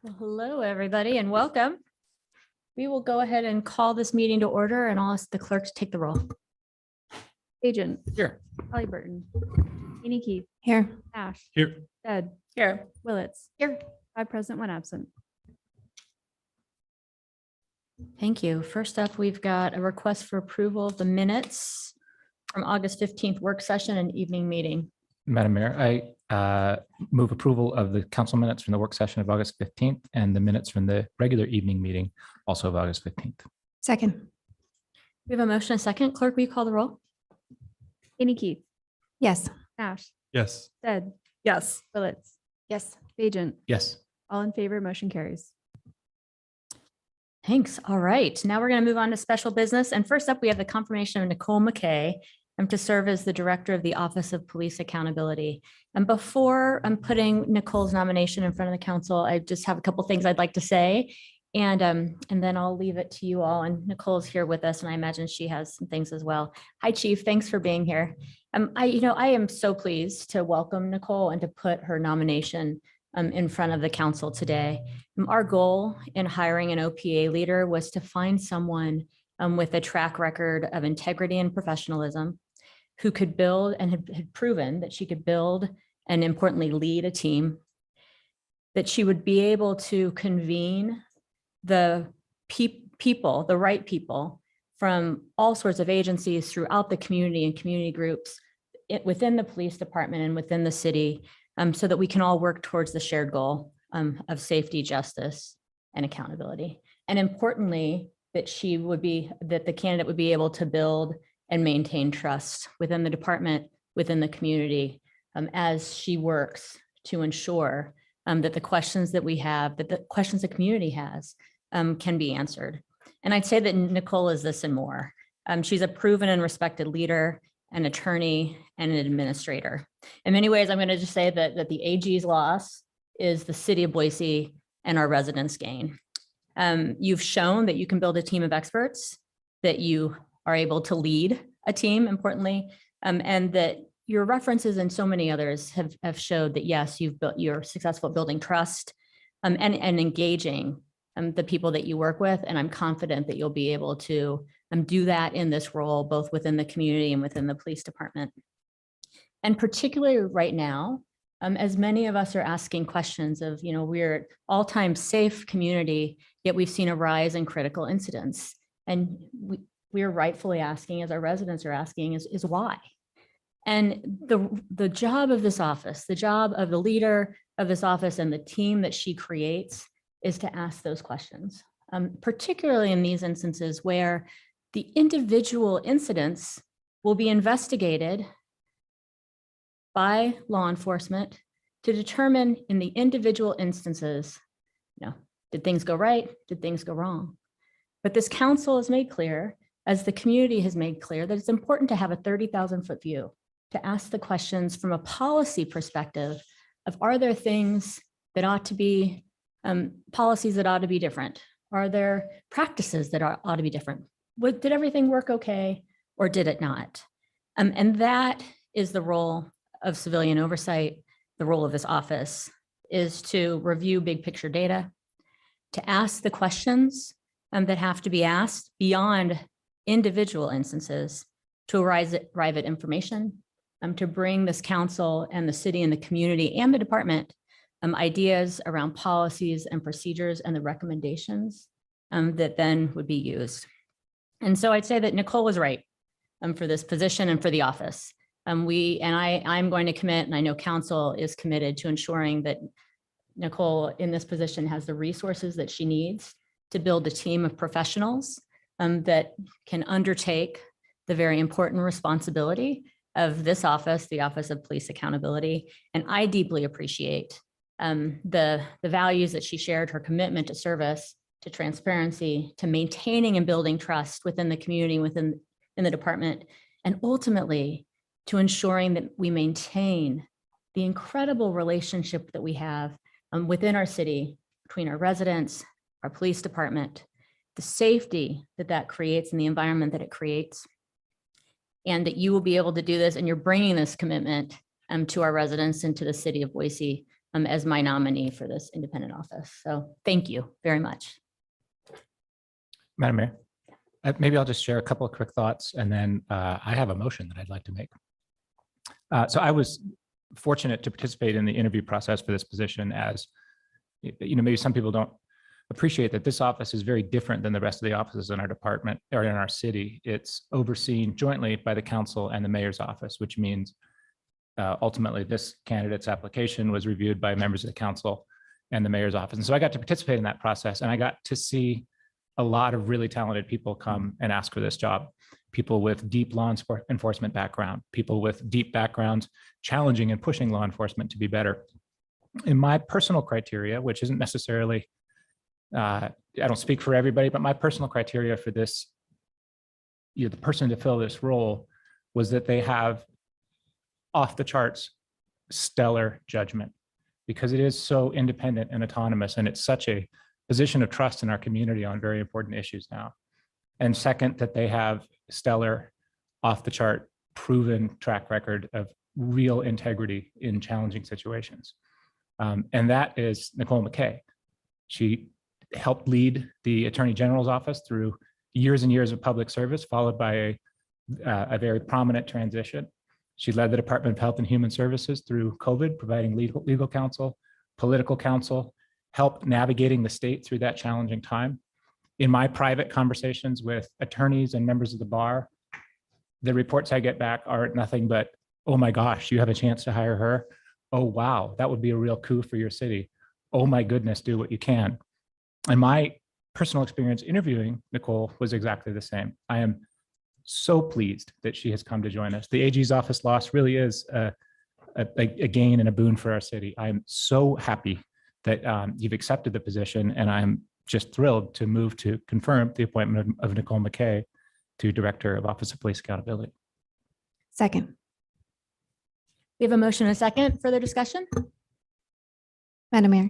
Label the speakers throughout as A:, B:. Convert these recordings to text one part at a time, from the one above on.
A: Well, hello, everybody, and welcome. We will go ahead and call this meeting to order, and I'll ask the clerk to take the roll.
B: Agent.
C: Here.
B: Holly Burton. Amy Keith.
A: Here.
B: Ash.
C: Here.
B: Ed.
A: Here.
B: Willits.
A: Here.
B: 5 present, 1 absent.
A: Thank you. First up, we've got a request for approval of the minutes from August 15th work session and evening meeting.
C: Madam Mayor, I move approval of the council minutes from the work session of August 15th and the minutes from the regular evening meeting also of August 15th.
A: Second. We have a motion and a second. Clerk, will you call the roll?
B: Amy Keith.
A: Yes.
B: Ash.
C: Yes.
B: Ed.
A: Yes.
B: Willits.
A: Yes.
B: Agent.
C: Yes.
B: All in favor, motion carries.
A: Thanks. All right. Now we're going to move on to special business. And first up, we have the confirmation of Nicole McKay to serve as the Director of the Office of Police Accountability. And before I'm putting Nicole's nomination in front of the council, I just have a couple things I'd like to say. And then I'll leave it to you all. And Nicole's here with us, and I imagine she has some things as well. Hi, Chief. Thanks for being here. I am so pleased to welcome Nicole and to put her nomination in front of the council today. Our goal in hiring an OPA leader was to find someone with a track record of integrity and professionalism, who could build and had proven that she could build and importantly lead a team, that she would be able to convene the people, the right people from all sorts of agencies throughout the community and community groups within the police department and within the city, so that we can all work towards the shared goal of safety, justice, and accountability. And importantly, that the candidate would be able to build and maintain trust within the department, within the community, as she works to ensure that the questions that we have, that the questions the community has, can be answered. And I'd say that Nicole is this and more. She's a proven and respected leader, an attorney, and an administrator. In many ways, I'm going to just say that the AG's loss is the city of Boise and our residents' gain. You've shown that you can build a team of experts, that you are able to lead a team, importantly, and that your references and so many others have showed that, yes, you're successful at building trust and engaging the people that you work with. And I'm confident that you'll be able to do that in this role, both within the community and within the police department. And particularly right now, as many of us are asking questions of, we're an all-time safe community, yet we've seen a rise in critical incidents. And we are rightfully asking, as our residents are asking, is why? And the job of this office, the job of the leader of this office and the team that she creates is to ask those questions, particularly in these instances where the individual incidents will be investigated by law enforcement to determine in the individual instances, did things go right? Did things go wrong? But this council has made clear, as the community has made clear, that it's important to have a 30,000-foot view, to ask the questions from a policy perspective of, are there things that ought to be, policies that ought to be different? Are there practices that ought to be different? Did everything work okay, or did it not? And that is the role of civilian oversight. The role of this office is to review big picture data, to ask the questions that have to be asked beyond individual instances, to arrive at information, to bring this council and the city and the community and the department ideas around policies and procedures and the recommendations that then would be used. And so I'd say that Nicole was right for this position and for the office. I'm going to commit, and I know council is committed to ensuring that Nicole in this position has the resources that she needs to build a team of professionals that can undertake the very important responsibility of this office, the Office of Police Accountability. And I deeply appreciate the values that she shared, her commitment to service, to transparency, to maintaining and building trust within the community, in the department, and ultimately to ensuring that we maintain the incredible relationship that we have within our city, between our residents, our police department, the safety that creates and the environment that it creates, and that you will be able to do this, and you're bringing this commitment to our residents and to the city of Boise as my nominee for this independent office. So thank you very much.
C: Madam Mayor, maybe I'll just share a couple of quick thoughts, and then I have a motion that I'd like to make. So I was fortunate to participate in the interview process for this position, as maybe some people don't appreciate that this office is very different than the rest of the offices in our department or in our city. It's overseen jointly by the council and the mayor's office, which means ultimately this candidate's application was reviewed by members of the council and the mayor's office. And so I got to participate in that process, and I got to see a lot of really talented people come and ask for this job. People with deep law enforcement background, people with deep backgrounds, challenging and pushing law enforcement to be better. In my personal criteria, which isn't necessarily, I don't speak for everybody, but my personal criteria for this, the person to fill this role was that they have off the charts stellar judgment, because it is so independent and autonomous, and it's such a position of trust in our community on very important issues now. And second, that they have stellar, off the chart, proven track record of real integrity in challenging situations. And that is Nicole McKay. She helped lead the Attorney General's office through years and years of public service, followed by a very prominent transition. She led the Department of Health and Human Services through COVID, providing legal counsel, political counsel, helped navigating the state through that challenging time. In my private conversations with attorneys and members of the bar, the reports I get back are nothing but, oh my gosh, you have a chance to hire her. Oh, wow, that would be a real coup for your city. Oh my goodness, do what you can. And my personal experience interviewing Nicole was exactly the same. I am so pleased that she has come to join us. The AG's office loss really is a gain and a boon for our city. I'm so happy that you've accepted the position, and I'm just thrilled to move to confirm the appointment of Nicole McKay to Director of Office of Police Accountability.
B: Second.
A: We have a motion and a second. Further discussion?
B: Madam Mayor.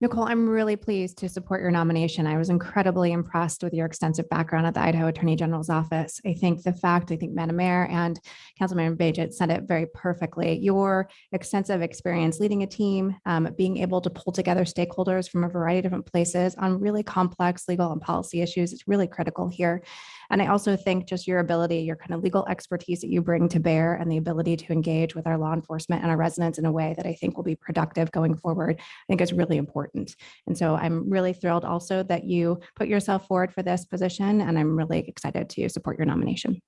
B: Nicole, I'm really pleased to support your nomination. I was incredibly impressed with your extensive background at the Idaho Attorney General's office. I think Madam Mayor and Councilmember Bajent said it very perfectly. Your extensive experience leading a team, being able to pull together stakeholders from a variety of different places on really complex legal and policy issues is really critical here. And I also think just your ability, your kind of legal expertise that you bring to bear, and the ability to engage with our law enforcement and our residents in a way that I think will be productive going forward, I think is really important. And so I'm really thrilled also that you put yourself forward for this position, and I'm really excited to support your nomination.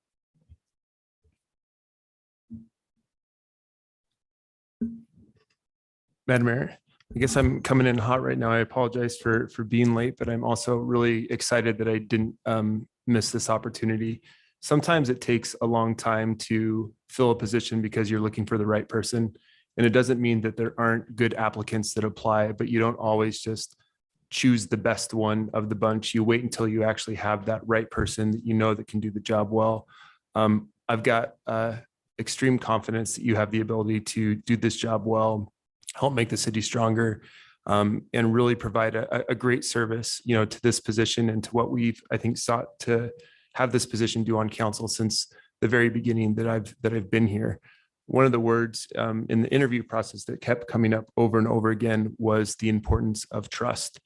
D: Madam Mayor, I guess I'm coming in hot right now. I apologize for being late, but I'm also really excited that I didn't miss this opportunity. Sometimes it takes a long time to fill a position because you're looking for the right person. And it doesn't mean that there aren't good applicants that apply, but you don't always just choose the best one of the bunch. You wait until you actually have that right person that you know that can do the job well. I've got extreme confidence that you have the ability to do this job well, help make the city stronger, and really provide a great service, to this position and to what we've, I think, sought to have this position do on council since the very beginning that I've been here. One of the words in the interview process that kept coming up over and over again was the importance of trust.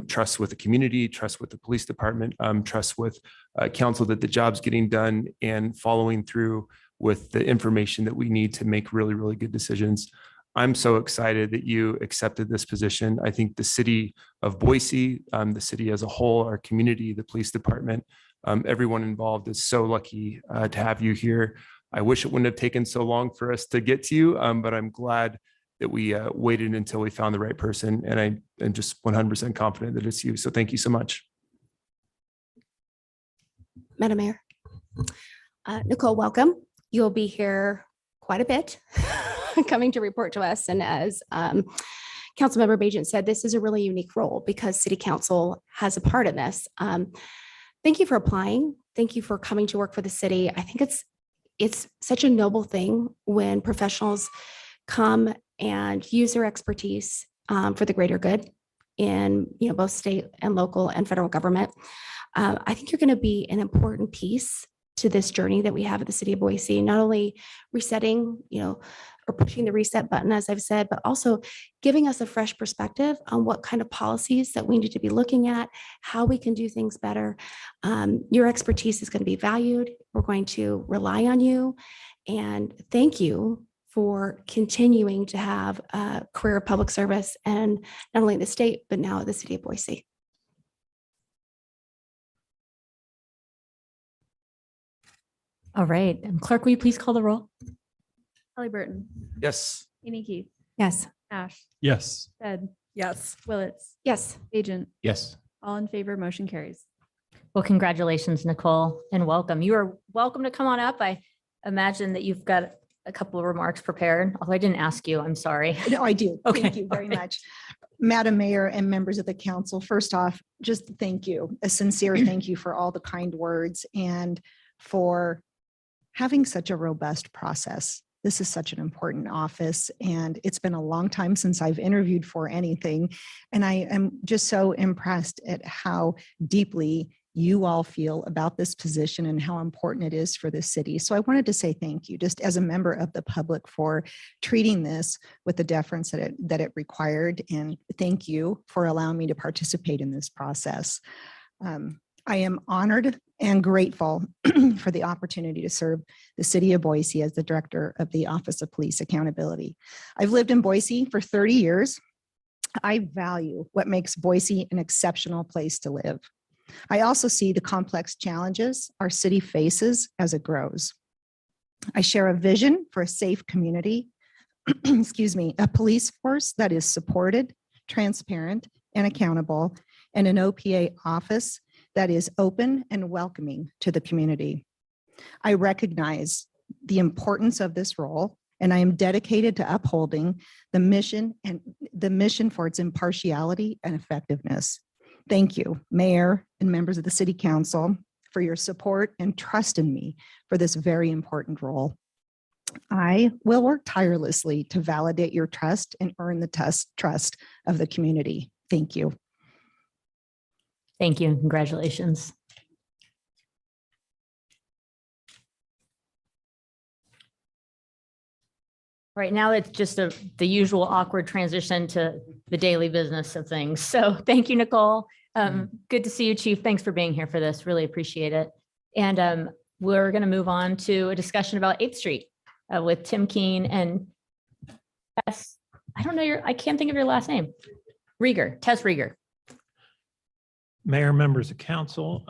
D: Trust with the community, trust with the police department, trust with council that the job's getting done, and following through with the information that we need to make really, really good decisions. I'm so excited that you accepted this position. I think the city of Boise, the city as a whole, our community, the police department, everyone involved is so lucky to have you here. I wish it wouldn't have taken so long for us to get to you, but I'm glad that we waited until we found the right person. And I am just 100% confident that it's you. So thank you so much.
E: Madam Mayor. Nicole, welcome. You'll be here quite a bit coming to report to us. And as Councilmember Bajent said, this is a really unique role because City Council has a part in this. Thank you for applying. Thank you for coming to work for the city. I think it's such a noble thing when professionals come and use their expertise for the greater good in both state and local and federal government. I think you're going to be an important piece to this journey that we have at the city of Boise, not only resetting, or pushing the reset button, as I've said, but also giving us a fresh perspective on what kind of policies that we need to be looking at, how we can do things better. Your expertise is going to be valued. We're going to rely on you. And thank you for continuing to have a career of public service, and not only in the state, but now at the city of Boise.
A: All right. Clerk, will you please call the roll?
F: Hallie Burton,
D: Yes.
F: Amy Keith,
B: Yes.
F: Ash,
D: Yes.
F: Ted,
G: Yes.
F: Willetts,
E: Yes.
F: Agent,
C: Yes.
F: all in favor, motion carries.
A: Well, congratulations, Nicole, and welcome. You are welcome to come on up. I imagine that you've got a couple of remarks prepared, although I didn't ask you. I'm sorry.
G: No, I do.
A: Okay.
G: Thank you very
A: Okay.
G: much. Madam Mayor and members of the council, first off, just thank you, a sincere thank you for all the kind words and for having such a robust process. This is such an important office, and it's been a long time since I've interviewed for anything. And I am just so impressed at how deeply you all feel about this position and how important it is for the city. So I wanted to say thank you, just as a member of the public, for treating this with the deference that it required. And thank you for allowing me to participate in this process. I am honored and grateful for the opportunity to serve the city of Boise as the director of the Office of Police Accountability. I've lived in Boise for 30 years. I value what makes Boise an exceptional place to live. I also see the complex challenges our city faces as it grows. I share a vision for a safe community, a police force that is supported, transparent, and accountable, and an OPA office that is open and welcoming to the community. I recognize the importance of this role, and I am dedicated to upholding the mission for its impartiality and effectiveness. Thank you, Mayor and members of the City Council, for your support and trust in me for this very important role. I will work tirelessly to validate your trust and earn the trust of the community. Thank you.
A: Thank you and congratulations. Right now, it's just the usual awkward transition to the daily business of things. So thank you, Nicole. Good to see you, Chief. Thanks for being here for this. Really appreciate it. And we're going to move on to a discussion about 8th Street with Tim Keene and Tess. I can't think of your last name. Tess Rieger.
H: Mayor, members of council,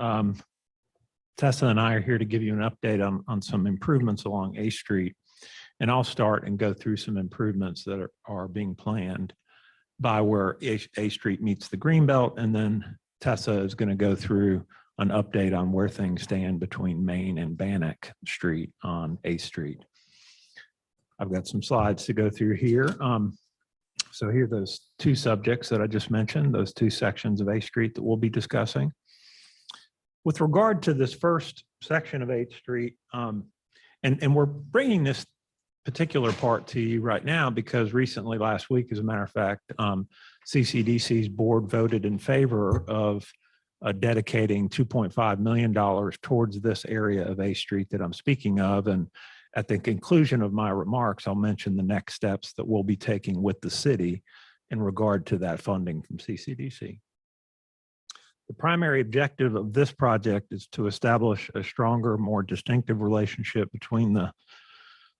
H: Tessa and I are here to give you an update on some improvements along 8th Street. And I'll start and go through some improvements that are being planned by where 8th Street meets the Greenbelt. And then Tessa is going to go through an update on where things stand between Main and BANNOCK Street on 8th Street. I've got some slides to go through here. So here are those two subjects that I just mentioned, those two sections of 8th Street that we'll be discussing. With regard to this first section of 8th Street, and we're bringing this particular part to you right now because recently, last week, as a matter of fact, CCDC's board voted in favor of dedicating $2.5 million towards this area of 8th Street that I'm speaking of. And at the conclusion of my remarks, I'll mention the next steps that we'll be taking with the city in regard to that funding from CCDC. The primary objective of this project is to establish a stronger, more distinctive relationship between the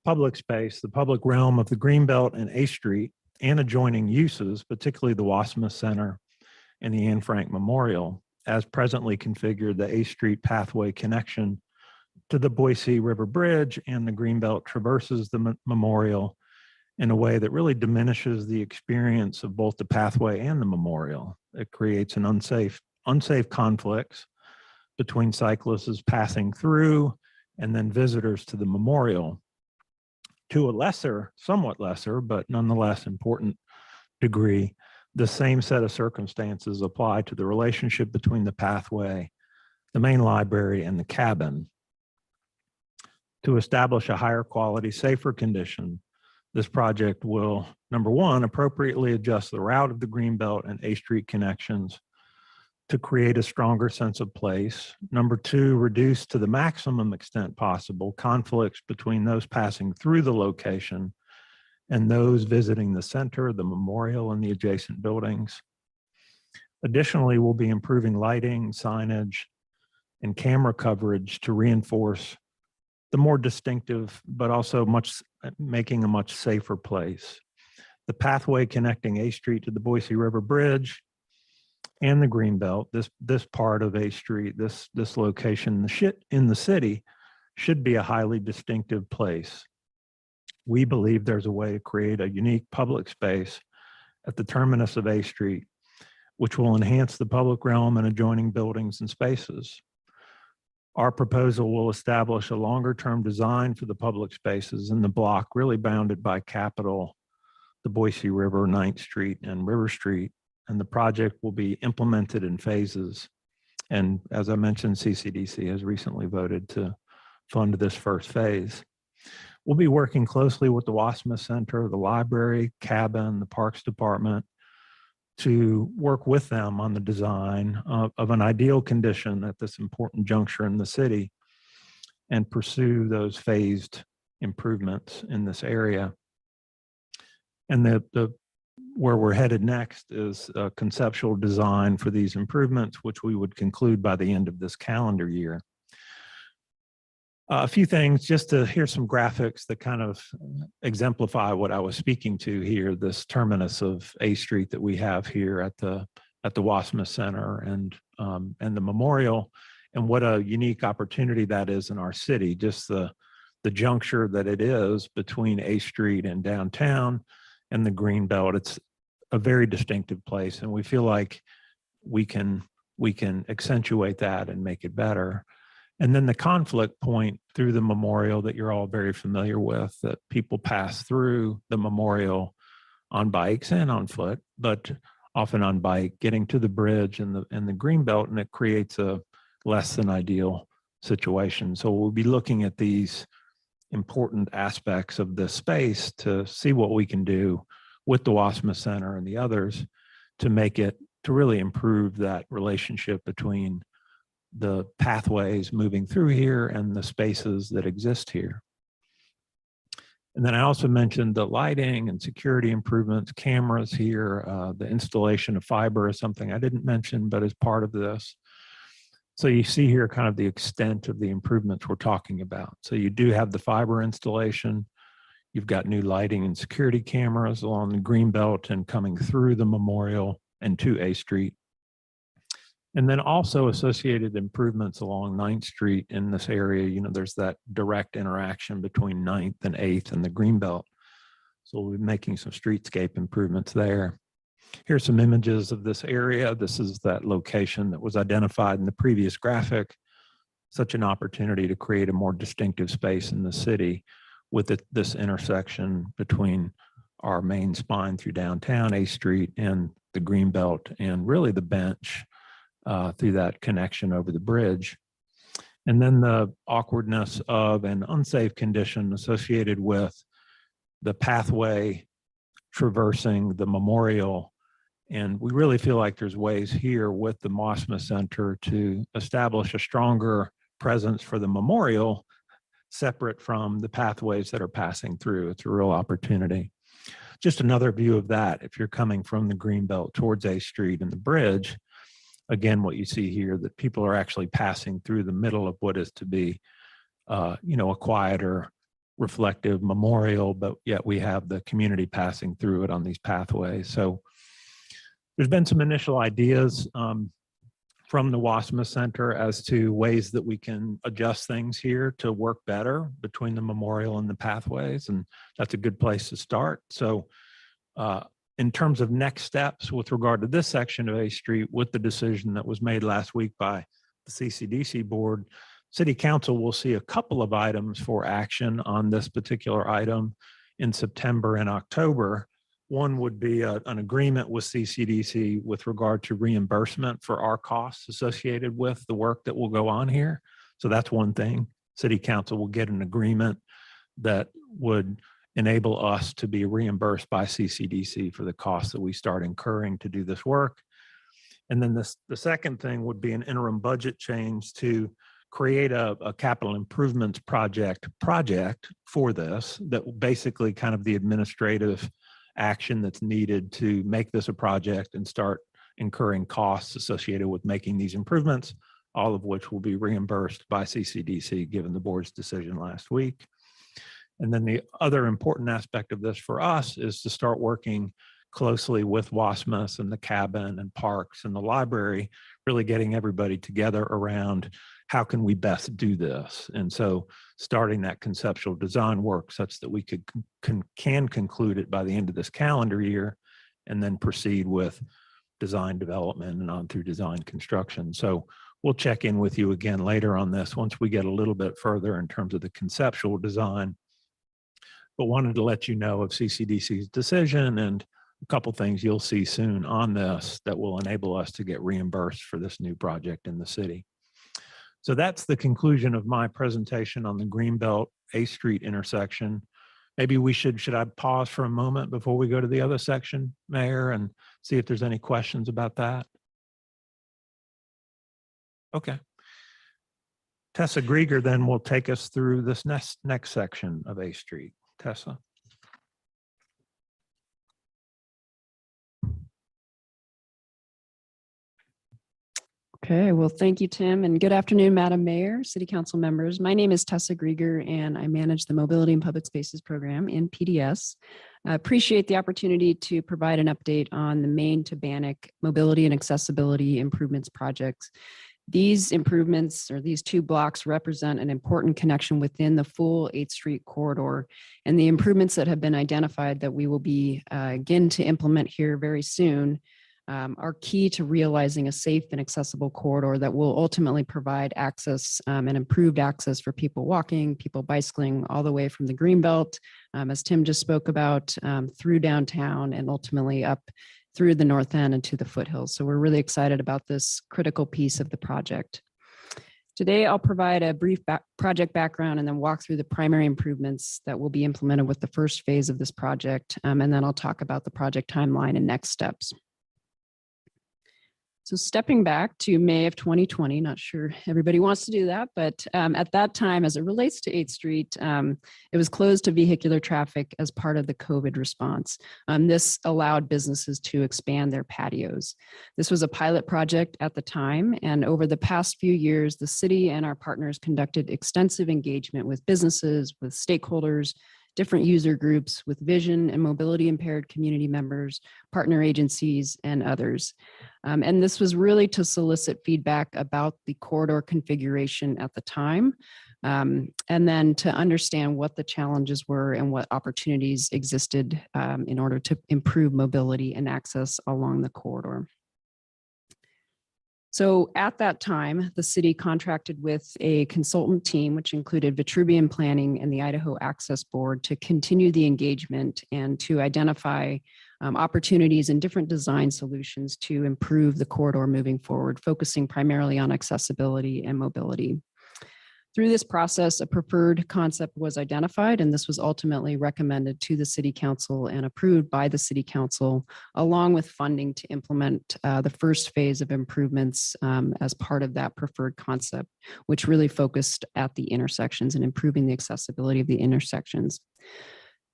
H: public space, the public realm of the Greenbelt and 8th Street, and adjoining uses, particularly the Wasserman Center and the Anne Frank Memorial, as presently configured. The 8th Street pathway connection to the Boise River Bridge and the Greenbelt traverses the memorial in a way that really diminishes the experience of both the pathway and the memorial. It creates an unsafe conflicts between cyclists passing through and then visitors to the memorial. To a somewhat lesser, but nonetheless important degree, the same set of circumstances apply to the relationship between the pathway, the main library, and the cabin. To establish a higher quality, safer condition, this project will, number one, appropriately adjust the route of the Greenbelt and 8th Street connections to create a stronger sense of place. Number two, reduce to the maximum extent possible conflicts between those passing through the location and those visiting the center, the memorial, and the adjacent buildings. Additionally, we'll be improving lighting, signage, and camera coverage to reinforce the more distinctive, but also making a much safer place. The pathway connecting A Street to the Boise River Bridge and the Greenbelt, this part of A Street, this location, in the city, should be a highly distinctive place. We believe there's a way to create a unique public space at the terminus of A Street, which will enhance the public realm and adjoining buildings and spaces. Our proposal will establish a longer-term design for the public spaces in the block, really bounded by Capitol, the Boise River, 9th Street, and River Street, and the project will be implemented in phases. And as I mentioned, CCDC has recently voted to fund this first phase. We'll be working closely with the Wassmuth Center, the library, cabin, the Parks Department, to work with them on the design of an ideal condition at this important juncture in the city and pursue those phased improvements in this area. And where we're headed next is a conceptual design for these improvements, which we would conclude by the end of this calendar year. A few things, just to hear some graphics that kind of exemplify what I was speaking to here, this terminus of A Street that we have here at the Wassmuth Center and the memorial, and what a unique opportunity that is in our city, just the juncture that it is between A Street and downtown and the Greenbelt. It's a very distinctive place, and we feel like we can accentuate that and make it better. And then the conflict point through the memorial that you're all very familiar with, that people pass through the memorial on bikes and on foot, but often on bike, getting to the bridge and the Greenbelt, and it creates a less than ideal situation. So we'll be looking at these important aspects of this space to see what we can do with the Wassmuth Center and the others to really improve that relationship between the pathways moving through here and the spaces that exist here. And then I also mentioned the lighting and security improvements, cameras here, the installation of fiber is something I didn't mention, but is part of this. So you see here kind of the extent of the improvements we're talking about. So you do have the fiber installation. You've got new lighting and security cameras along the Greenbelt and coming through the memorial and to A Street. And then also associated improvements along 9th Street in this area. You know, there's that direct interaction between 9th and 8th and the Greenbelt. So we'll be making some streetscape improvements there. Here's some images of this area. This is that location that was identified in the previous graphic. Such an opportunity to create a more distinctive space in the city with this intersection between our main spine through downtown, A Street, and the Greenbelt, and really the bench through that connection over the bridge. And then the awkwardness of an unsafe condition associated with the pathway traversing the memorial. And we really feel like there's ways here with the Wassmuth Center to establish a stronger presence for the memorial separate from the pathways that are passing through. It's a real opportunity. Just another view of that. If you're coming from the Greenbelt towards A Street and the bridge, again, what you see here, that people are actually passing through the middle of what is to be, a quieter, reflective memorial, but yet we have the community passing through it on these pathways. So there's been some initial ideas from the Wassmuth Center as to ways that we can adjust things here to work better between the memorial and the pathways, and that's a good place to start. So in terms of next steps with regard to this section of A Street, with the decision that was made last week by the CCDC board, City Council will see a couple of items for action on this particular item in September and October. One would be an agreement with CCDC with regard to reimbursement for our costs associated with the work that will go on here. So that's one thing. City Council will get an agreement that would enable us to be reimbursed by CCDC for the costs that we start incurring to do this work. And then the second thing would be an interim budget change to create a capital improvements project for this, that basically kind of the administrative action that's needed to make this a project and start incurring costs associated with making these improvements, all of which will be reimbursed by CCDC given the board's decision last week. And then the other important aspect of this for us is to start working closely with WASMUS and the cabin and parks and the library, really getting everybody together around how can we best do this. And so starting that conceptual design work such that we can conclude it by the end of this calendar year, and then proceed with design development and on through design construction. So we'll check in with you again later on this once we get a little bit further in terms of the conceptual design, but wanted to let you know of CCDC's decision and a couple things you'll see soon on this that will enable us to get reimbursed for this new project in the city. So that's the conclusion of my presentation on the Greenbelt 8th Street intersection. Maybe should I pause for a moment before we go to the other section, Mayor, and see if there's any questions about that? Okay. Tessa Grieger then will take us through this next section of 8th Street. Tessa.
I: Okay, well, thank you, Tim, and good afternoon, Madam Mayor, City Council members. My name is Tessa Grieger, and I manage the Mobility and Public Spaces Program in PDS. I appreciate the opportunity to provide an update on the Maine to BANNOCK Mobility and Accessibility Improvements projects. These improvements, or these two blocks, represent an important connection within the full 8th Street corridor, and the improvements that have been identified that we will begin to implement here very soon are key to realizing a safe and accessible corridor that will ultimately provide access and improved access for people walking, people bicycling, all the way from the Greenbelt, as Tim just spoke about, through downtown and ultimately up through the North End and to the foothills. So we're really excited about this critical piece of the project. Today, I'll provide a brief project background and then walk through the primary improvements that will be implemented with the first phase of this project. And then I'll talk about the project timeline and next steps. So stepping back to May of 2020, not sure everybody wants to do that, but at that time, as it relates to 8th Street, it was closed to vehicular traffic as part of the COVID response. This allowed businesses to expand their patios. This was a pilot project at the time, and over the past few years, the city and our partners conducted extensive engagement with businesses, with stakeholders, different user groups, with vision and mobility impaired community members, partner agencies, and others. And this was really to solicit feedback about the corridor configuration at the time, and then to understand what the challenges were and what opportunities existed in order to improve mobility and access along the corridor. So at that time, the city contracted with a consultant team, which included Vitruvian Planning and the Idaho Access Board, to continue the engagement and to identify opportunities and different design solutions to improve the corridor moving forward, focusing primarily on accessibility and mobility. Through this process, a preferred concept was identified, and this was ultimately recommended to the City Council and approved by the City Council, along with funding to implement the first phase of improvements as part of that preferred concept, which really focused at the intersections and improving the accessibility of the intersections.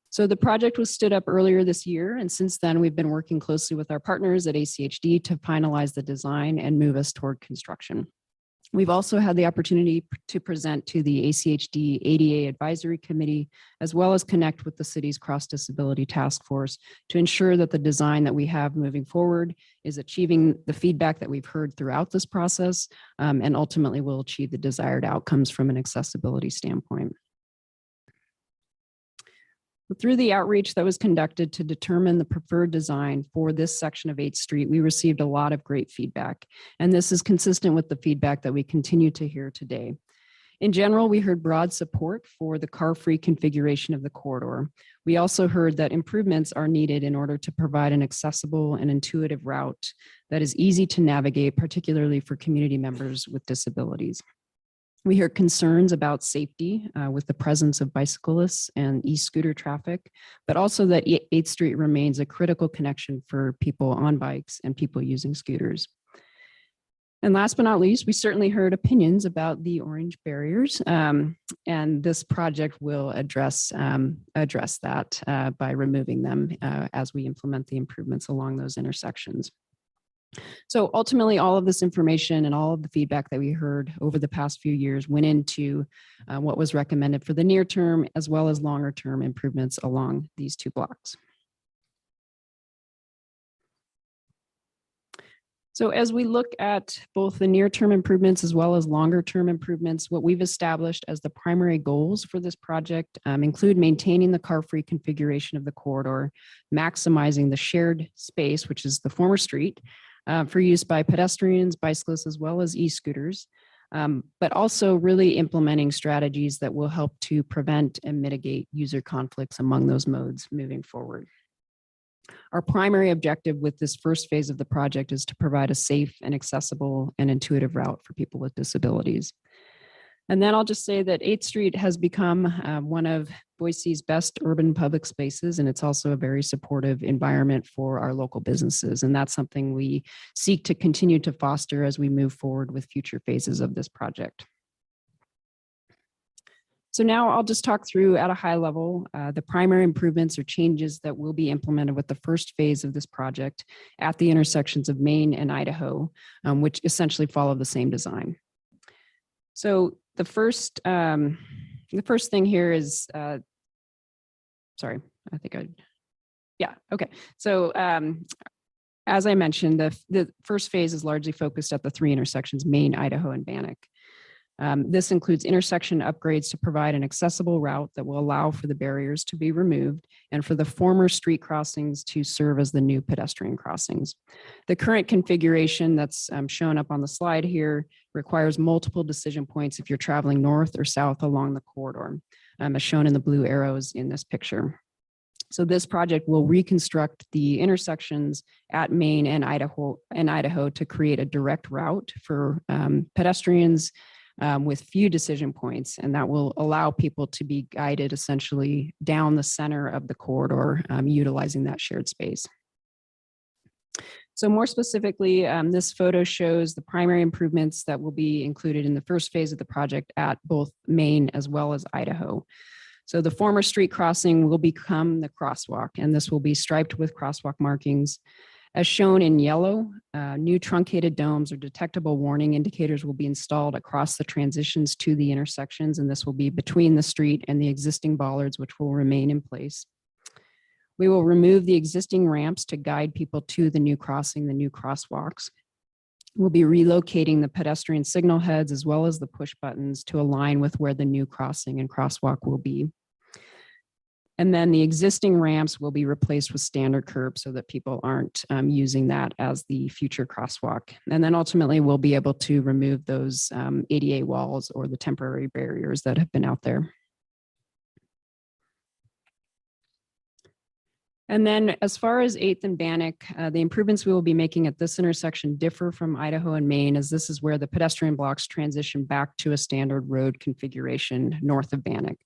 I: So the project was stood up earlier this year, and since then we've been working closely with our partners at ACHD to finalize the design and move us toward construction. We've also had the opportunity to present to the ACHD ADA Advisory Committee, as well as connect with the city's cross-disability task force to ensure that the design that we have moving forward is achieving the feedback that we've heard throughout this process, and ultimately will achieve the desired outcomes from an accessibility standpoint. Through the outreach that was conducted to determine the preferred design for this section of 8th Street, we received a lot of great feedback, and this is consistent with the feedback that we continue to hear today. In general, we heard broad support for the car-free configuration of the corridor. We also heard that improvements are needed in order to provide an accessible and intuitive route that is easy to navigate, particularly for community members with disabilities. We heard concerns about safety with the presence of bicyclists and e-scooter traffic, but also that 8th Street remains a critical connection for people on bikes and people using scooters. And last but not least, we certainly heard opinions about the orange barriers. And this project will address that by removing them as we implement the improvements along those intersections. So ultimately, all of this information and all of the feedback that we heard over the past few years went into what was recommended for the near term as well as longer term improvements along these two blocks. So as we look at both the near-term improvements as well as longer-term improvements, what we've established as the primary goals for this project include maintaining the car-free configuration of the corridor, maximizing the shared space, which is the former street, for use by pedestrians, bicyclists, as well as e-scooters, but also really implementing strategies that will help to prevent and mitigate user conflicts among those modes moving forward. Our primary objective with this first phase of the project is to provide a safe and accessible and intuitive route for people with disabilities. And then I'll just say that 8th Street has become one of Boise's best urban public spaces, and it's also a very supportive environment for our local businesses. And that's something we seek to continue to foster as we move forward with future phases of this project. So now I'll just talk through at a high level the primary improvements or changes that will be implemented with the first phase of this project at the intersections of Maine and Idaho, which essentially follow the same design. So the first thing here is, So as I mentioned, the first phase is largely focused at the 3 intersections, Maine, Idaho, and BANNOCK. This includes intersection upgrades to provide an accessible route that will allow for the barriers to be removed and for the former street crossings to serve as the new pedestrian crossings. The current configuration that's shown up on the slide here requires multiple decision points if you're traveling north or south along the corridor, as shown in the blue arrows in this picture. So this project will reconstruct the intersections at Maine and Idaho to create a direct route for pedestrians with few decision points, and that will allow people to be guided essentially down the center of the corridor, utilizing that shared space. So more specifically, this photo shows the primary improvements that will be included in the first phase of the project at both Maine as well as Idaho. So the former street crossing will become the crosswalk, and this will be striped with crosswalk markings. As shown in yellow, new truncated domes or detectable warning indicators will be installed across the transitions to the intersections, and this will be between the street and the existing bollards, which will remain in place. We will remove the existing ramps to guide people to the new crossing, the new crosswalks. We'll be relocating the pedestrian signal heads as well as the push buttons to align with where the new crossing and crosswalk will be. And then the existing ramps will be replaced with standard curbs so that people aren't using that as the future crosswalk. And then ultimately we'll be able to remove those ADA walls or the temporary barriers that have been out there. And then as far as 8th and BANNOCK, the improvements we will be making at this intersection differ from Idaho and Maine, as this is where the pedestrian blocks transition back to a standard road configuration north of BANNOCK.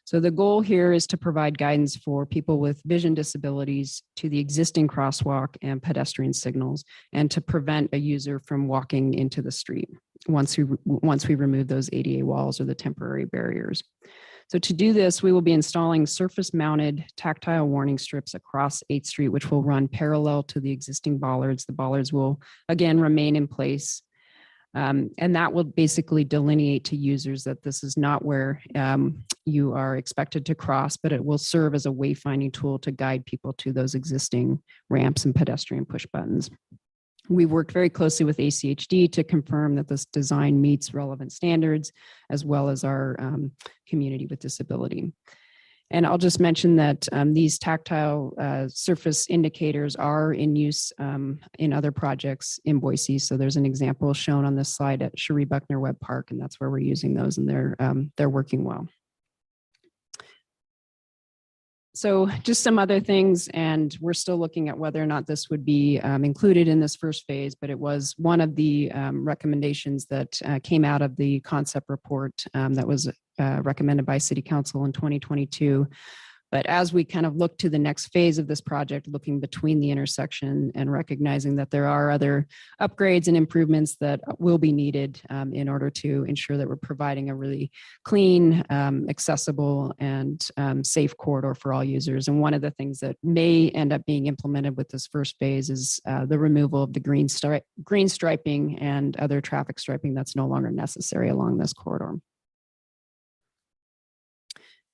I: So the goal here is to provide guidance for people with vision disabilities to the existing crosswalk and pedestrian signals, and to prevent a user from walking into the street once we remove those ADA walls or the temporary barriers. So to do this, we will be installing surface-mounted tactile warning strips across 8th Street, which will run parallel to the existing bollards. The bollards will, again, remain in place. And that will basically delineate to users that this is not where you are expected to cross, but it will serve as a wayfinding tool to guide people to those existing ramps and pedestrian push buttons. We worked very closely with ACHD to confirm that this design meets relevant standards, as well as our community with disability. And I'll just mention that these tactile surface indicators are in use in other projects in Boise. So there's an example shown on this slide at Cherie Buckner Webb Park, and that's where we're using those, and they're working well. So just some other things, and we're still looking at whether or not this would be included in this first phase, but it was one of the recommendations that came out of the concept report that was recommended by City Council in 2022, But as we kind of look to the next phase of this project, looking between the intersection and recognizing that there are other upgrades and improvements that will be needed in order to ensure that we're providing a really clean, accessible, and safe corridor for all users. And one of the things that may end up being implemented with this first phase is the removal of the green striping and other traffic striping that's no longer necessary along this corridor.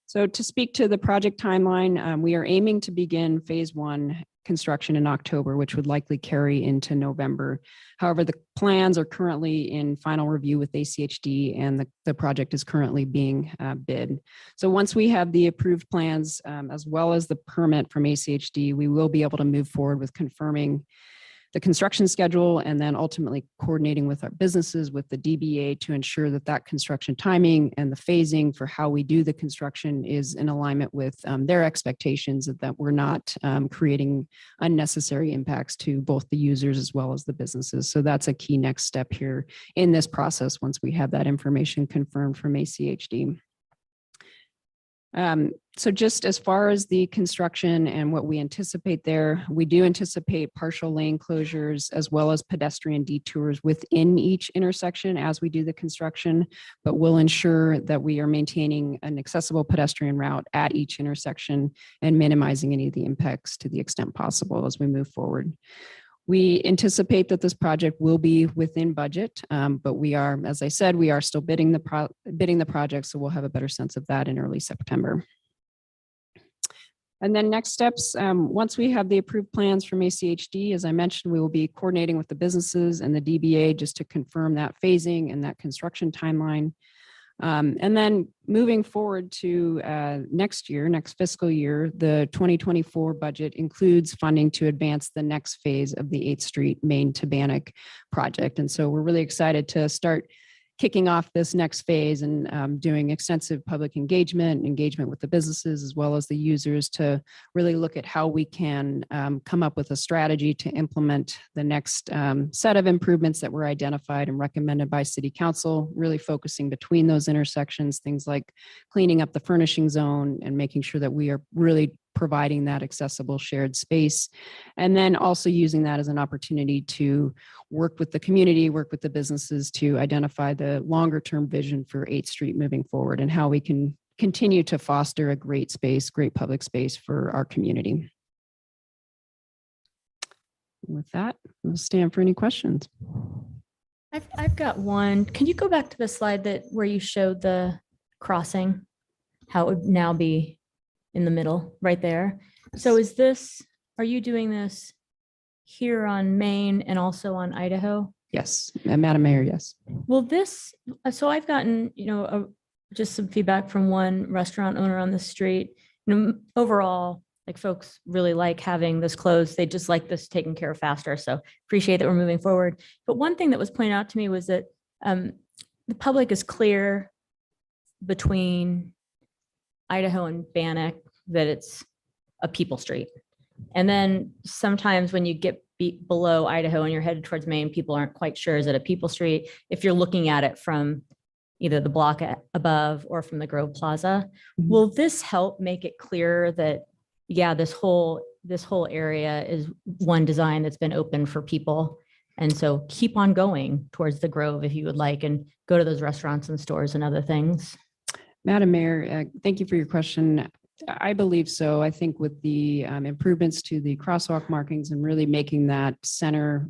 I: So to speak to the project timeline, we are aiming to begin phase 1 construction in October, which would likely carry into November. However, the plans are currently in final review with ACHD, and the project is currently being bid. So once we have the approved plans, as well as the permit from ACHD, we will be able to move forward with confirming the construction schedule and then ultimately coordinating with our businesses, with the DBA, to ensure that that construction timing and the phasing for how we do the construction is in alignment with their expectations, that we're not creating unnecessary impacts to both the users as well as the businesses. So that's a key next step here in this process once we have that information confirmed from ACHD. So just as far as the construction and what we anticipate there, we do anticipate partial lane closures as well as pedestrian detours within each intersection as we do the construction, but we'll ensure that we are maintaining an accessible pedestrian route at each intersection and minimizing any of the impacts to the extent possible as we move forward. We anticipate that this project will be within budget, but we are, as I said, we are still bidding the project, so we'll have a better sense of that in early September. And then next steps, once we have the approved plans from ACHD, as I mentioned, we will be coordinating with the businesses and the DBA just to confirm that phasing and that construction timeline. And then moving forward to next fiscal year, the 2024 budget includes funding to advance the next phase of the 8th Street Main to BANNOCK project. And so we're really excited to start kicking off this next phase and doing extensive public engagement with the businesses as well as the users to really look at how we can come up with a strategy to implement the next set of improvements that were identified and recommended by City Council, really focusing between those intersections, things like cleaning up the furnishing zone and making sure that we are really providing that accessible shared space. And then also using that as an opportunity to work with the community, work with the businesses to identify the longer term vision for 8th Street moving forward and how we can continue to foster a great space, great public space for our community. With that, we'll stand for any questions.
A: I've got one. Can you go back to the slide where you showed the crossing, how it would now be in the middle right there? So are you doing this here on Main and also on Idaho?
I: Yes, Madam Mayor, yes.
A: Well, so I've gotten, just some feedback from one restaurant owner on the street. Overall, like folks really like having this closed. They just like this taken care of faster. So appreciate that we're moving forward. But one thing that was pointed out to me was that the public is clear between Idaho and BANNOCK that it's a people street. And then sometimes when you get below Idaho and you're headed towards Maine, people aren't quite sure, is it a people street? If you're looking at it from either the block above or from the Grove Plaza, will this help make it clearer that, yeah, this whole area is one design that's been open for people? And so keep on going towards the Grove if you would like, and go to those restaurants and stores and other things.
I: Madam Mayor, thank you for your question. I believe so. I think with the improvements to the crosswalk markings and really making that center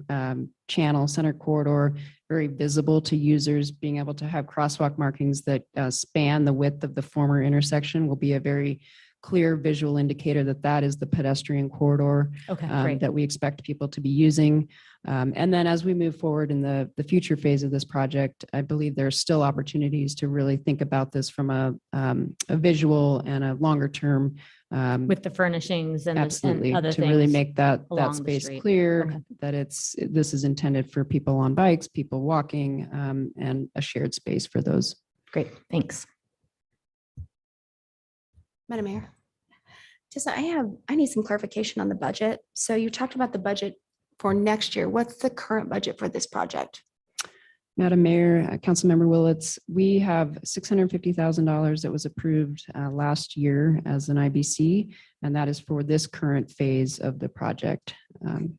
I: center corridor very visible to users, being able to have crosswalk markings that span the width of the former intersection will be a very clear visual indicator that that is the pedestrian corridor that we expect people to be using. And then as we move forward in the future phase of this project, I believe there are still opportunities to really think about this from a visual and a longer term.
A: With the furnishings and
I: absolutely,
A: and other
I: to
A: things
I: really make that
A: space
I: space clear, that this is intended for people on bikes, people walking, and a shared space for those.
A: Great, thanks.
E: Madam Mayor, I need some clarification on the budget. So you talked about the budget for next year. What's the current budget for this project?
I: Madam Mayor, Councilmember Willetts, we have $650,000 that was approved last year as an IBC, and that is for this current phase of the project.
E: Thank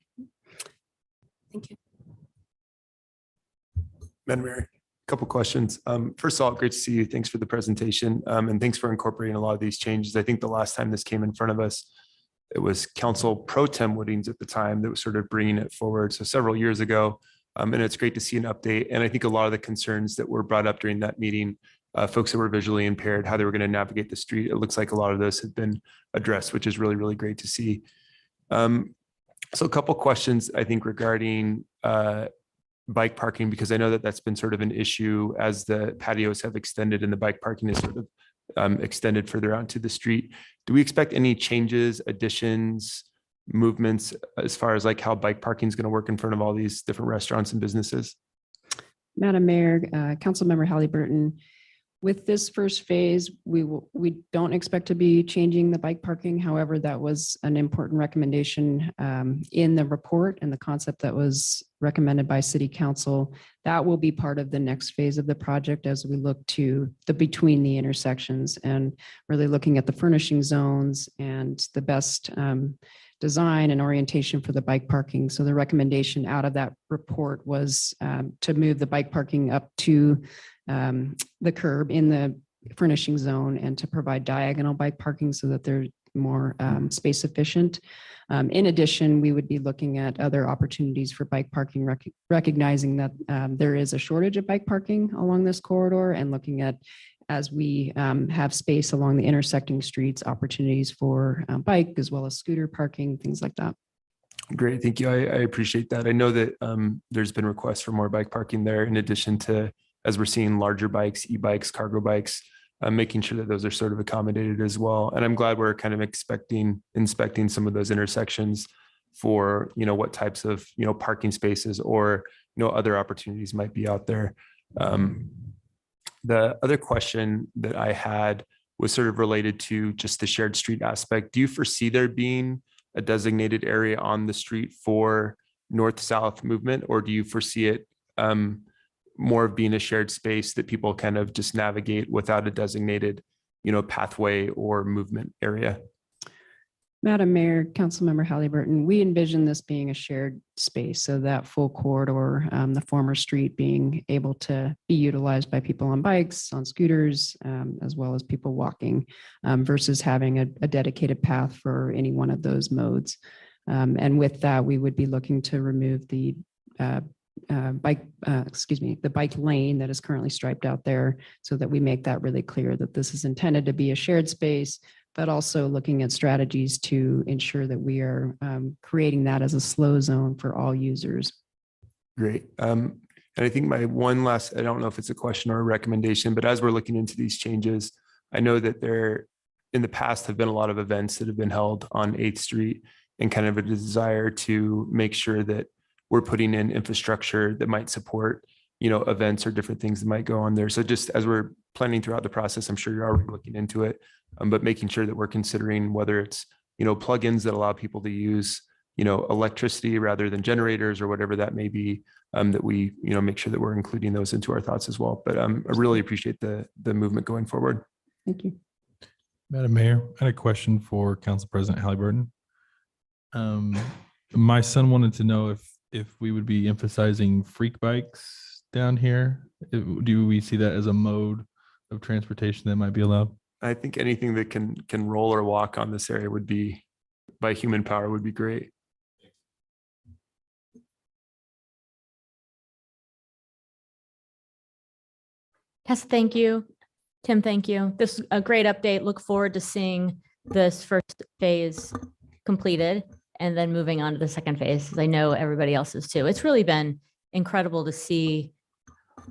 E: you.
D: Madam Mayor, a couple questions. First of all, great to see you. Thanks for the presentation. And thanks for incorporating a lot of these changes. I think the last time this came in front of us, it was Council Pro Tem Woodings at the time that was sort of bringing it forward. So several years ago. And it's great to see an update. And I think a lot of the concerns that were brought up during that meeting, folks that were visually impaired, how they were going to navigate the street, it looks like a lot of those have been addressed, which is really, really great to see. So a couple questions, I think, regarding bike parking, because I know that that's been sort of an issue as the patios have extended and the bike parking is sort of extended further out to the street. Do we expect any changes, additions, movements as far as like how bike parking is going to work in front of all these different restaurants and businesses?
I: Madam Mayor, Councilmember Halliburton, with this first phase, we don't expect to be changing the bike parking. However, that was an important recommendation in the report and the concept that was recommended by City Council. That will be part of the next phase of the project as we look to the between the intersections and really looking at the furnishing zones and the best design and orientation for the bike parking. So the recommendation out of that report was to move the bike parking up to the curb in the furnishing zone and to provide diagonal bike parking so that they're more space efficient. In addition, we would be looking at other opportunities for bike parking, recognizing that there is a shortage of bike parking along this corridor and looking at, as we have space along the intersecting streets, opportunities for bike as well as scooter parking, things like that.
D: Great, thank you. I appreciate that. I know that there's been requests for more bike parking there in addition to, as we're seeing larger bikes, e-bikes, cargo bikes, making sure that those are sort of accommodated as well. And I'm glad we're kind of inspecting some of those intersections for, what types of, parking spaces or, other opportunities might be out there. The other question that I had was sort of related to just the shared street aspect. Do you foresee there being a designated area on the street for north-south movement, or do you foresee it more of being a shared space that people kind of just navigate without a designated, pathway or movement area?
I: Madam Mayor, Councilmember Halliburton, we envision this being a shared space, so that full corridor, the former street being able to be utilized by people on bikes, on scooters, as well as people walking, versus having a dedicated path for any one of those modes. And with that, we would be looking to remove the the bike lane that is currently striped out there so that we make that really clear that this is intended to be a shared space, but also looking at strategies to ensure that we are creating that as a slow zone for all users.
D: Great. And I think my one last, I don't know if it's a question or a recommendation, but as we're looking into these changes, I know that there in the past have been a lot of events that have been held on 8th Street and kind of a desire to make sure that we're putting in infrastructure that might support, events or different things that might go on there. So just as we're planning throughout the process, I'm sure you're already looking into it, but making sure that we're considering whether it's, plugins that allow people to use, electricity rather than generators or whatever that may be, that we, make sure that we're including those into our thoughts as well. But I really appreciate the movement going forward.
I: Thank you.
J: Madam Mayor, I had a question for Council President Halliburton. My son wanted to know if we would be emphasizing freak bikes down here. Do we see that as a mode of transportation that might be allowed?
D: I think anything that can roll or walk on this area would be, by human power, would be great.
A: Tessa, thank you. Tim, thank you. This is a great update. Look forward to seeing this first phase completed and then moving on to the second phase, as I know everybody else is too. It's really been incredible to see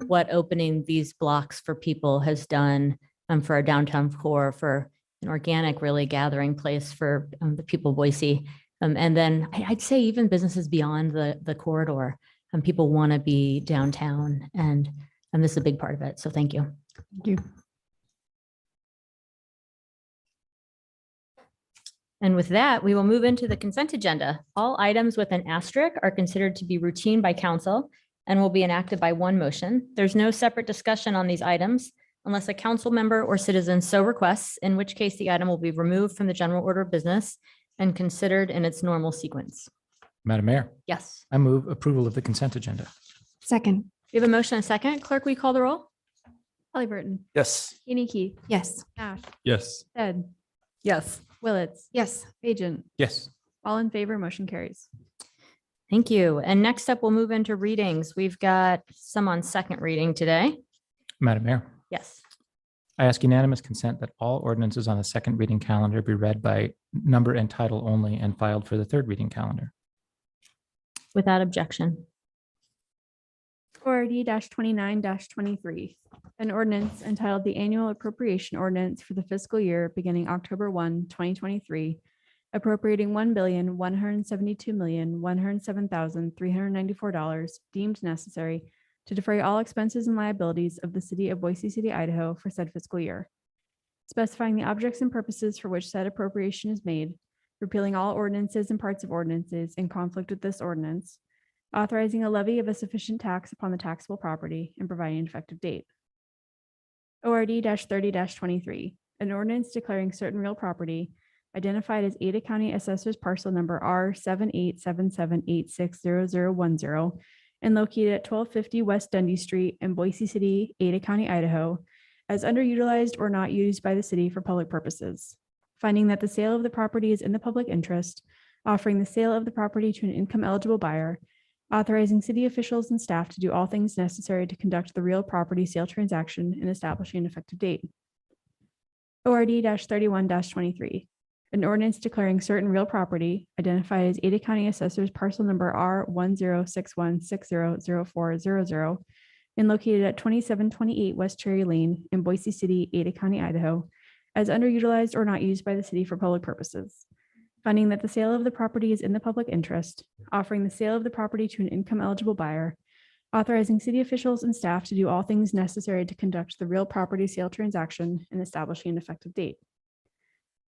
A: what opening these blocks for people has done for our downtown core, for an organic, really gathering place for the people of Boise. And then I'd say even businesses beyond the corridor, people want to be downtown, and this is a big part of it. So thank you.
I: Thank you.
A: And with that, we will move into the consent agenda. All items with an asterisk are considered to be routine by council, and will be enacted by one motion. There's no separate discussion on these items unless a council member or citizen so requests, in which case the item will be removed from the general order of business and considered in its normal sequence.
C: Madam Mayor,
A: Yes.
C: I move approval of the consent agenda.
B: Second.
A: We have a motion and a second. Clerk, will you call the roll?
F: Halliburton,
D: Yes.
F: Haney,
B: Yes.
F: Ash,
J: Yes.
F: Ted,
G: Yes.
F: Willetts,
B: Yes.
F: Bajent,
C: Yes.
F: all in favor, motion carries.
A: Thank you. And next up, we'll move into readings. We've got some on second reading today.
C: Madam Mayor,
A: Yes.
C: I ask unanimous consent that all ordinances on the second reading calendar be read by number and title only and filed for the third reading calendar.
A: Without objection.
F: ORD 29-23, an ordinance entitled the Annual Appropriation Ordinance for the fiscal year beginning October 1, 2023, appropriating $1,172,107,394 deemed necessary to defray all expenses and liabilities of the city of Boise City, Idaho for said fiscal year, specifying the objects and purposes for which said appropriation is made, repealing all ordinances and parts of ordinances in conflict with this ordinance, authorizing a levy of a sufficient tax upon the taxable property and providing an effective date. ORD 30-23, an ordinance declaring certain real property identified as Ada County Assessor's Parcel Number R7877860010 and located at 1250 West Dundee Street in Boise City, Ada County, Idaho, as underutilized or not used by the city for public purposes, finding that the sale of the property is in the public interest, offering the sale of the property to an income eligible buyer, authorizing city officials and staff to do all things necessary to conduct the real property sale transaction and establishing an effective date. ORD 31-23, an ordinance declaring certain real property identified as Ada County Assessor's Parcel Number R1061600400 and located at 2728 West Cherry Lane in Boise City, Ada County, Idaho, as underutilized or not used by the city for public purposes, finding that the sale of the property is in the public interest, offering the sale of the property to an income eligible buyer, authorizing city officials and staff to do all things necessary to conduct the real property sale transaction and establishing an effective date.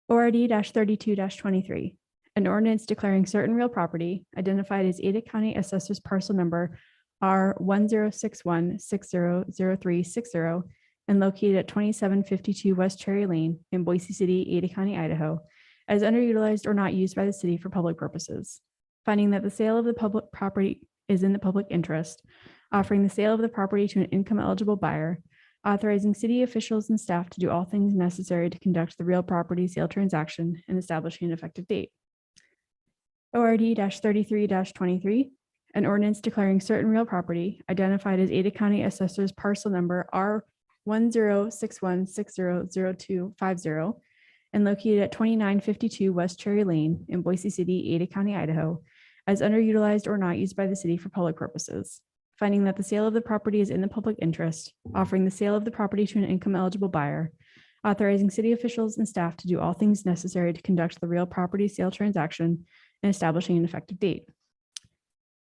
F: ORD 32-23, an ordinance declaring certain real property identified as Ada County Assessor's Parcel Number R1061600360 and located at 2752 West Cherry Lane in Boise City, Ada County, Idaho, as underutilized or not used by the city for public purposes, finding that the sale of the public property is in the public interest, offering the sale of the property to an income eligible buyer, authorizing city officials and staff to do all things necessary to conduct the real property sale transaction and establishing an effective date. ORD 33-23, an ordinance declaring certain real property identified as Ada County Assessor's Parcel Number R1061600250 and located at 2952 West Cherry Lane in Boise City, Ada County, Idaho, as underutilized or not used by the city for public purposes, finding that the sale of the property is in the public interest, offering the sale of the property to an income eligible buyer, authorizing city officials and staff to do all things necessary to conduct the real property sale transaction and establishing an effective date.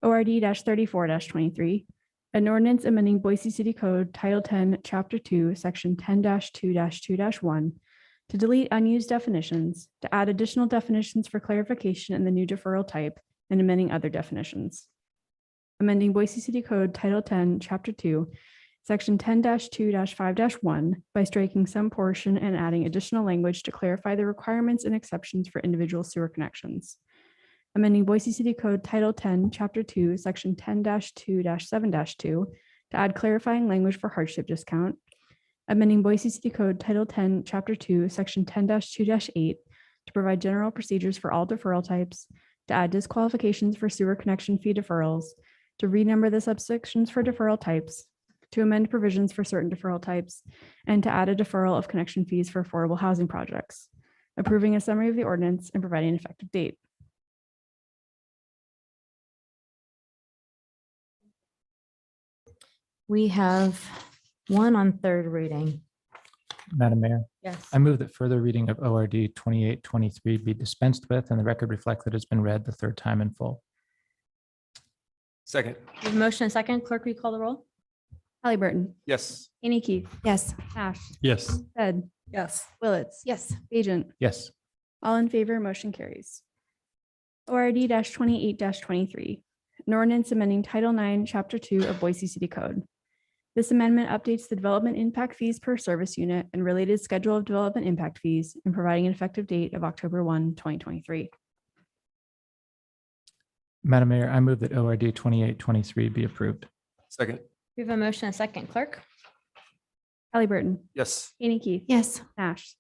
F: ORD 34-23, an ordinance amending Boise City Code Title 10, Chapter 2, Section 10-2-2-1 to delete unused definitions, to add additional definitions for clarification in the new deferral type, and amending other definitions. Amending Boise City Code Title 10, Chapter 2, Section 10-2-5-1 by striking some portion and adding additional language to clarify the requirements and exceptions for individual sewer connections. Amending Boise City Code Title 10, Chapter 2, Section 10-2-7-2 to add clarifying language for hardship discount. Amending Boise City Code Title 10, Chapter 2, Section 10-2-8 to provide general procedures for all deferral types, to add disqualifications for sewer connection fee deferrals, to renumber the subsections for deferral types, to amend provisions for certain deferral types, and to add a deferral of connection fees for affordable housing projects, approving a summary of the ordinance and providing an effective date.
A: We have one on third reading.
C: Madam Mayor,
A: Yes.
C: I move that further reading of ORD 2823 be dispensed with and the record reflect that it's been read the third time in full.
D: Second.
A: We have a motion and a second. Clerk, will you call the roll?
F: Halliburton,
D: Yes.
F: Haney,
B: Yes.
F: Ash,
J: Yes.
F: Ted,
G: Yes.
F: Willetts,
E: Yes.
F: Bajent,
C: Yes.
F: all in favor, motion carries. ORD 28-23, an ordinance amending Title IX, Chapter 2 of Boise City Code. This amendment updates the development impact fees per service unit and related schedule of development impact fees and providing an effective date of October 1, 2023.
C: Madam Mayor, I move that ORD 2823 be approved.
D: Second.
A: We have a motion, a second. Clerk?
F: Hallie Burton,
D: Yes.
F: Haney,
B: Yes.
F: Nash,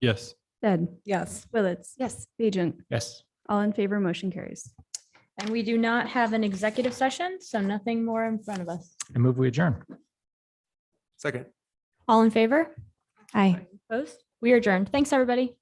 J: Yes.
F: Stead,
G: Yes.
F: Willetts,
E: Yes.
F: Bajent,
C: Yes.
F: all in favor, motion carries.
A: And we do not have an executive session, so nothing more in front of us.
C: I move we adjourn.
D: Second.
A: All in favor?
B: Aye.
A: Opposed? We are adjourned. Thanks, everybody.